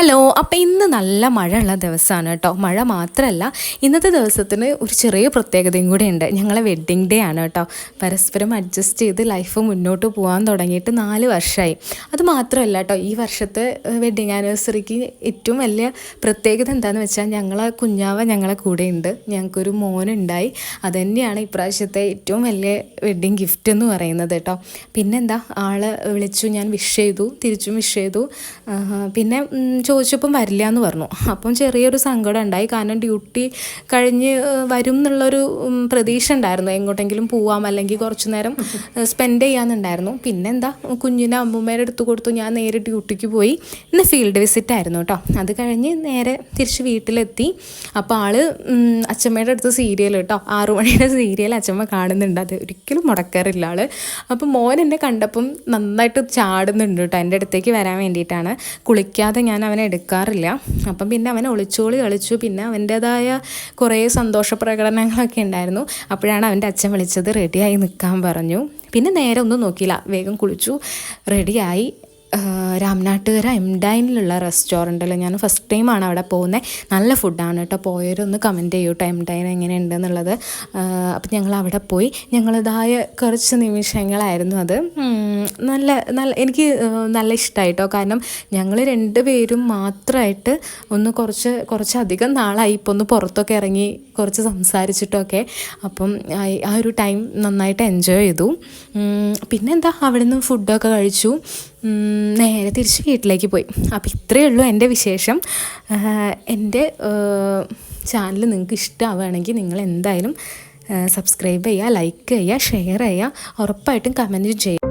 Hello. അപ്പോൾ ഇന്ന് നല്ല മഴയുള്ള ദിവസമാണ് കേട്ടോ. മഴ മാത്രമല്ല, ഇന്നത്തെ ദിവസത്തിന് ഒരു ചെറിയ പ്രത്യേകതയും കൂടി ഉണ്ട്. ഞങ്ങളെ വെഡ്ഡിങ് ഡേ ആണ് കേട്ടോ. പരസ്പരം അഡ്ജസ്റ്റ് ചെയ്ത് ലൈഫ് മുന്നോട്ട് പോകാൻ തുടങ്ങിയിട്ട് 4 വർഷമായി. അത് മാത്രമല്ല കേട്ടോ, ഈ വർഷത്തെ വെഡ്ഡിങ് ആനിവേഴ്സറിക്ക് ഏറ്റവും വലിയ പ്രത്യേകത എന്താണെന്ന് വെച്ചാൽ ഞങ്ങളെ കുഞ്ഞാവ ഞങ്ങളെ കൂടെ ഉണ്ട്. ഞങ്ങൾക്കൊരു മോനുണ്ടായി. അതുതന്നെയാണ് ഇപ്രാവശ്യത്തെ ഏറ്റവും വലിയ വെഡ്ഡിങ് ഗിഫ്റ്റ് എന്ന് പറയുന്നത് കേട്ടോ. പിന്നെന്താ, ആളെ വിളിച്ചു, ഞാൻ വിഷ് ചെയ്തു, തിരിച്ചും വിഷ് ചെയ്തു. പിന്നെ ചോദിച്ചപ്പം വരില്ല എന്ന് പറഞ്ഞു. അപ്പം ചെറിയൊരു സങ്കടം ഉണ്ടായി. കാരണം ഡ്യൂട്ടി കഴിഞ്ഞ് വരും എന്നുള്ളൊരു പ്രതീക്ഷ ഉണ്ടായിരുന്നു. എങ്ങോട്ടെങ്കിലും പോവാം, അല്ലെങ്കിൽ കുറച്ച് നേരം സ്പെൻഡ് ചെയ്യാമെന്നുണ്ടായിരുന്നു. പിന്നെന്താ, കുഞ്ഞിനെ അമ്മൂമ്മേടെ അടുത്ത് കൊടുത്തു. ഞാൻ നേരെ ഡ്യൂട്ടിക്ക് പോയി. ഇന്ന് ഫീൽഡ് വിസിറ്റ് ആയിരുന്നു കേട്ടോ. അത് കഴിഞ്ഞ് നേരെ തിരിച്ച് വീട്ടിലെത്തി. അപ്പോൾ ആള് അച്ഛമ്മയുടെ അടുത്ത് സീരിയൽ കേട്ടോ, 6 മണിയുടെ സീരിയൽ അച്ഛമ്മ കാണുന്നുണ്ട്. അത് ഒരിക്കലും മുടക്കാറില്ല ആള്. അപ്പം മോൻ എന്നെ കണ്ടപ്പം നന്നായിട്ട് ചാടുന്നുണ്ട് കേട്ടോ. എൻ്റെ അടുത്തേക്ക് വരാൻ വേണ്ടിയിട്ടാണ്. കുളിക്കാതെ ഞാൻ അവനെ എടുക്കാറില്ല. അപ്പം പിന്നെ അവനെ ഒളിച്ചോളി കളിച്ചു. പിന്നെ അവൻ്റേതായ കുറേ സന്തോഷ പ്രകടനങ്ങളൊക്കെ ഉണ്ടായിരുന്നു. അപ്പോഴാണ് അവൻ്റെ അച്ഛൻ വിളിച്ചത്, റെഡിയായി നിൽക്കാൻ പറഞ്ഞു. പിന്നെ നേരെ ഒന്നും നോക്കിയില്ല, വേഗം കുളിച്ചു റെഡിയായി. രാംനാട്ടുകര എംഡൈനിലുള്ള റെസ്റ്റോറൻറ്റിൽ ഞാൻ ഫസ്റ്റ് ടൈമാണ് അവിടെ പോകുന്നത്. നല്ല ഫുഡാണ് കേട്ടോ. പോയവരൊന്ന് കമൻറ്റ് ചെയ്യൂ കേട്ടോ എംഡൈൻ എങ്ങനെയുണ്ടെന്നുള്ളത്. അപ്പം ഞങ്ങൾ അവിടെ പോയി. ഞങ്ങളതായ കുറച്ച് നിമിഷങ്ങളായിരുന്നു അത്. നല്ല എനിക്ക് നല്ല ഇഷ്ടമായി കേട്ടോ. കാരണം ഞങ്ങൾ 2 പേരും മാത്രമായിട്ട് ഒന്ന് കുറച്ചധികം നാളായി ഇപ്പോൾ ഒന്ന് പുറത്തൊക്കെ ഇറങ്ങി കുറച്ച് സംസാരിച്ചിട്ടൊക്കെ. അപ്പം ആ ഒരു ടൈം നന്നായിട്ട് എൻജോയ് ചെയ്തു. പിന്നെന്താ, അവിടെ നിന്ന് ഫുഡൊക്കെ കഴിച്ചു. നേരെ തിരിച്ച് വീട്ടിലേക്ക് പോയി. അപ്പോൾ ഇത്രയേ ഉള്ളൂ എൻ്റെ വിശേഷം. എൻ്റെ ചാനൽ നിങ്ങൾക്ക് ഇഷ്ടമാവുകയാണെങ്കിൽ നിങ്ങൾ എന്തായാലും സബ്സ്ക്രൈബ് ചെയ്യുക, ലൈക്ക് ചെയ്യുക, ഷെയർ ചെയ്യുക, ഉറപ്പായിട്ടും കമൻറ്റ് ചെയ്യുക.